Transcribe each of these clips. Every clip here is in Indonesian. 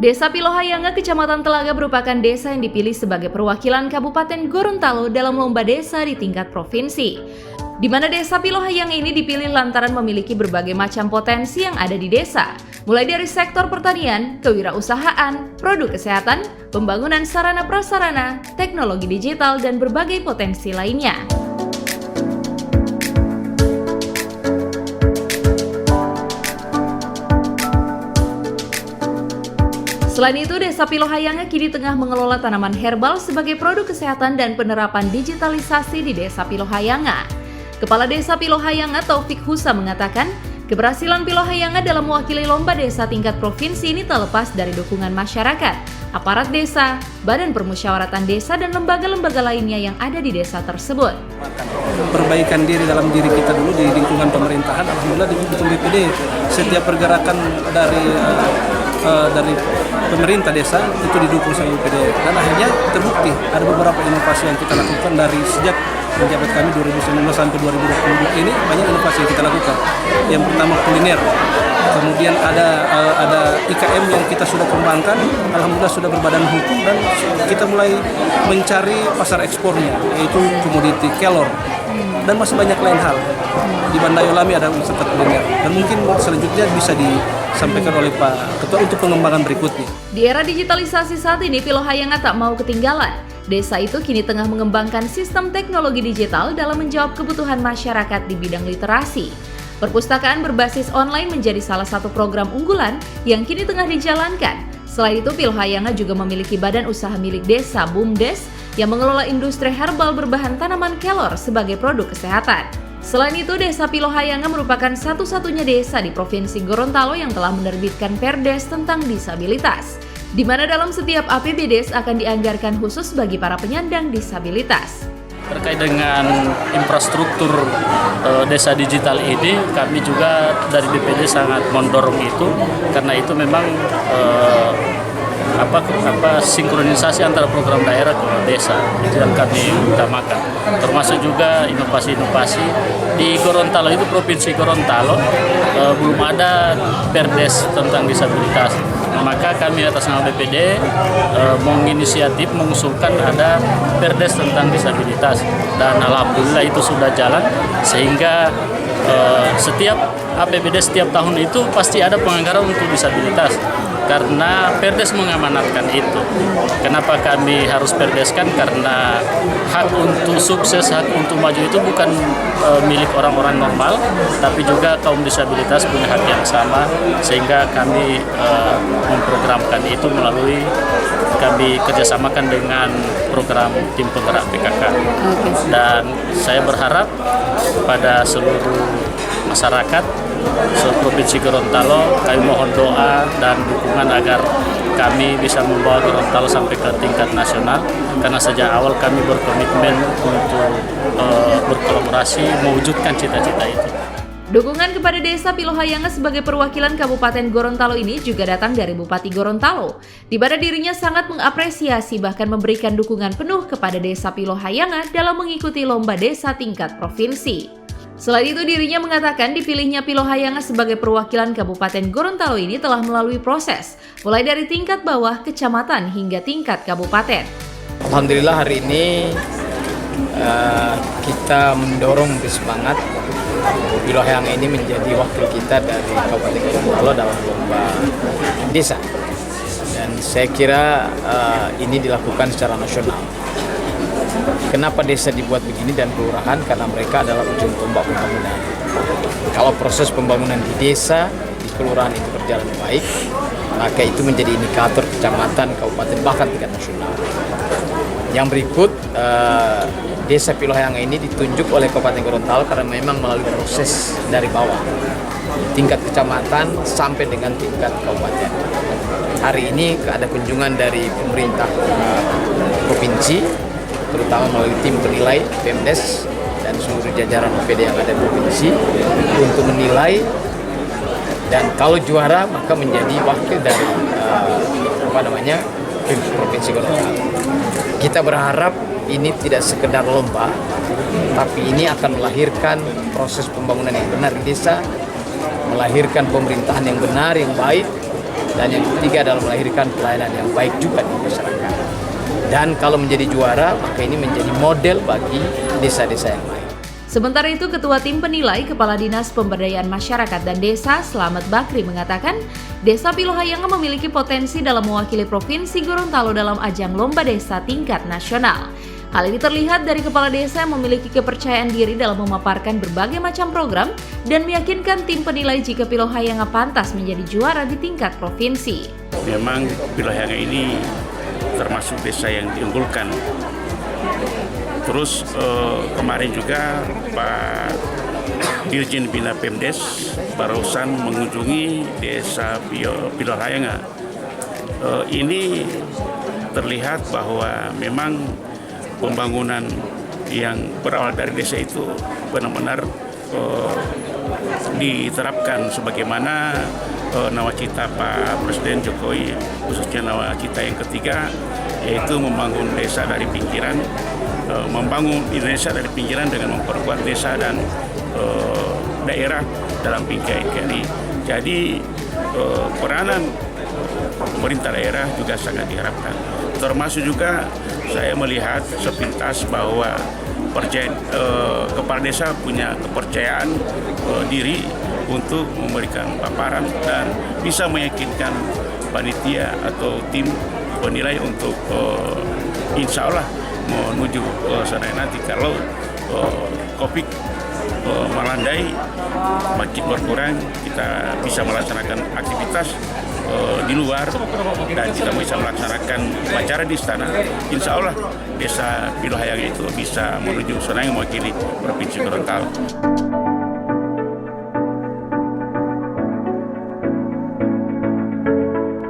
Desa Pilohayanga, Kecamatan Telaga merupakan desa yang dipilih sebagai perwakilan Kabupaten Gorontalo dalam lomba desa di tingkat provinsi. Di mana desa Pilohayanga ini dipilih lantaran memiliki berbagai macam potensi yang ada di desa, mulai dari sektor pertanian, kewirausahaan, produk kesehatan, pembangunan sarana prasarana, teknologi digital, dan berbagai potensi lainnya. Selain itu, Desa Pilohayanga kini tengah mengelola tanaman herbal sebagai produk kesehatan dan penerapan digitalisasi di Desa Pilohayanga. Kepala Desa Pilohayanga Taufik Husa mengatakan, keberhasilan Pilohayanga dalam mewakili lomba desa tingkat provinsi ini tak lepas dari dukungan masyarakat, aparat desa, badan permusyawaratan desa, dan lembaga-lembaga lainnya yang ada di desa tersebut. Perbaikan diri dalam diri kita dulu di lingkungan pemerintahan, alhamdulillah didukung BPD. Setiap pergerakan dari pemerintah desa itu didukung sama BPD, dan akhirnya terbukti ada beberapa inovasi yang kita lakukan dari sejak menjabat kami 2019 sampai 2022 ini. Banyak inovasi yang kita lakukan. Yang pertama kuliner, kemudian ada IKM yang kita sudah kembangkan, alhamdulillah sudah berbadan hukum, dan kita mulai mencari pasar ekspornya, yaitu komoditi kelor, dan masih banyak lain hal. Di Bandayolami ada wisata kuliner, dan mungkin selanjutnya bisa disampaikan oleh Pak Ketua untuk pengembangan berikutnya. Di era digitalisasi saat ini, Pilohayanga tak mau ketinggalan. Desa itu kini tengah mengembangkan sistem teknologi digital dalam menjawab kebutuhan masyarakat di bidang literasi. Perpustakaan berbasis online menjadi salah satu program unggulan yang kini tengah dijalankan. Selain itu, Pilohayanga juga memiliki badan usaha milik desa, BUMDes, yang mengelola industri herbal berbahan tanaman kelor sebagai produk kesehatan. Selain itu, Desa Pilohayanga merupakan satu-satunya desa di Provinsi Gorontalo yang telah menerbitkan Perdes tentang disabilitas, di mana dalam setiap APBDes akan dianggarkan khusus bagi para penyandang disabilitas. Terkait dengan infrastruktur desa digital ini, kami juga dari BPD sangat mendorong itu, karena itu memang sinkronisasi antara program daerah ke desa itu yang kami utamakan, termasuk juga inovasi-inovasi di Gorontalo. Itu Provinsi Gorontalo belum ada Perdes tentang disabilitas, maka kami atas nama BPD menginisiatif mengusulkan ada Perdes tentang disabilitas, dan alhamdulillah itu sudah jalan, sehingga setiap APBD setiap tahun itu pasti ada penganggaran untuk disabilitas, karena Perdes mengamanatkan itu. Kenapa kami harus perdeskan? Karena hak untuk sukses, hak untuk maju itu bukan milik orang-orang normal, tapi juga kaum disabilitas punya hak yang sama, sehingga kami memprogramkan itu melalui kami kerjasamakan dengan program tim penggerak PKK. Dan saya berharap pada seluruh masyarakat Provinsi Gorontalo, kami mohon doa dan dukungan agar kami bisa membawa Gorontalo sampai ke tingkat nasional, karena sejak awal kami berkomitmen untuk berkolaborasi mewujudkan cita-cita itu. Dukungan kepada Desa Pilohayanga sebagai perwakilan Kabupaten Gorontalo ini juga datang dari Bupati Gorontalo, di mana dirinya sangat mengapresiasi bahkan memberikan dukungan penuh kepada Desa Pilohayanga dalam mengikuti lomba desa tingkat provinsi. Selain itu, dirinya mengatakan dipilihnya Pilohayanga sebagai perwakilan Kabupaten Gorontalo ini telah melalui proses, mulai dari tingkat bawah, kecamatan, hingga tingkat kabupaten. Alhamdulillah hari ini kita mendorong bersemangat Pilohayanga ini menjadi wakil kita dari Kabupaten Gorontalo dalam lomba desa. Dan saya kira ini dilakukan secara nasional. Kenapa desa dibuat begini dan kelurahan? Karena mereka adalah ujung tombak pembangunan. Kalau proses pembangunan di desa, di kelurahan itu berjalan baik, maka itu menjadi indikator kecamatan, kabupaten, bahkan tingkat nasional. Yang berikut, Desa Pilohayanga ini ditunjuk oleh Kabupaten Gorontalo karena memang melalui proses dari bawah, tingkat kecamatan sampai dengan tingkat kabupaten. Hari ini ada kunjungan dari pemerintah provinsi, terutama melalui tim penilai PMDes dan seluruh jajaran BPD yang ada di provinsi untuk menilai, dan kalau juara maka menjadi wakil dari Provinsi Gorontalo. Kita berharap ini tidak sekedar lomba, tapi ini akan melahirkan proses pembangunan yang benar di desa, melahirkan pemerintahan yang benar, yang baik, dan yang ketiga adalah melahirkan pelayanan yang baik juga di masyarakat. Dan kalau menjadi juara, maka ini menjadi model bagi desa-desa yang lain. Sementara itu, Ketua Tim Penilai Kepala Dinas Pemberdayaan Masyarakat dan Desa, Slamet Bakri, mengatakan Desa Pilohayanga memiliki potensi dalam mewakili Provinsi Gorontalo dalam ajang lomba desa tingkat nasional. Hal ini terlihat dari kepala desa yang memiliki kepercayaan diri dalam memaparkan berbagai macam program dan meyakinkan tim penilai jika Pilohayanga pantas menjadi juara di tingkat provinsi. Memang Pilohayanga ini termasuk desa yang diunggulkan. Terus kemarin juga Pak Dirjen Bina Pemdes barusan mengunjungi desa Pilohayanga. Ini terlihat bahwa memang pembangunan yang berawal dari desa itu benar-benar diterapkan sebagaimana nawacita Pak Presiden Jokowi, khususnya nawacita yang ketiga, yaitu membangun desa dari pinggiran, membangun Indonesia dari pinggiran dengan memperkuat desa dan daerah dalam PKI. Jadi peranan pemerintah daerah juga sangat diharapkan. Termasuk juga saya melihat sepintas bahwa kepala desa punya kepercayaan diri untuk memberikan paparan dan bisa meyakinkan panitia atau tim penilai untuk insya Allah menuju sana nanti kalau COVID melandai, makin berkurang, kita bisa melaksanakan aktivitas di luar dan kita bisa melaksanakan upacara di istana. Insya Allah desa Pilohayanga itu bisa menuju sana yang mewakili Provinsi Gorontalo.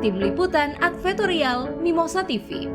Tim Liputan Advertorial Mimosa TV.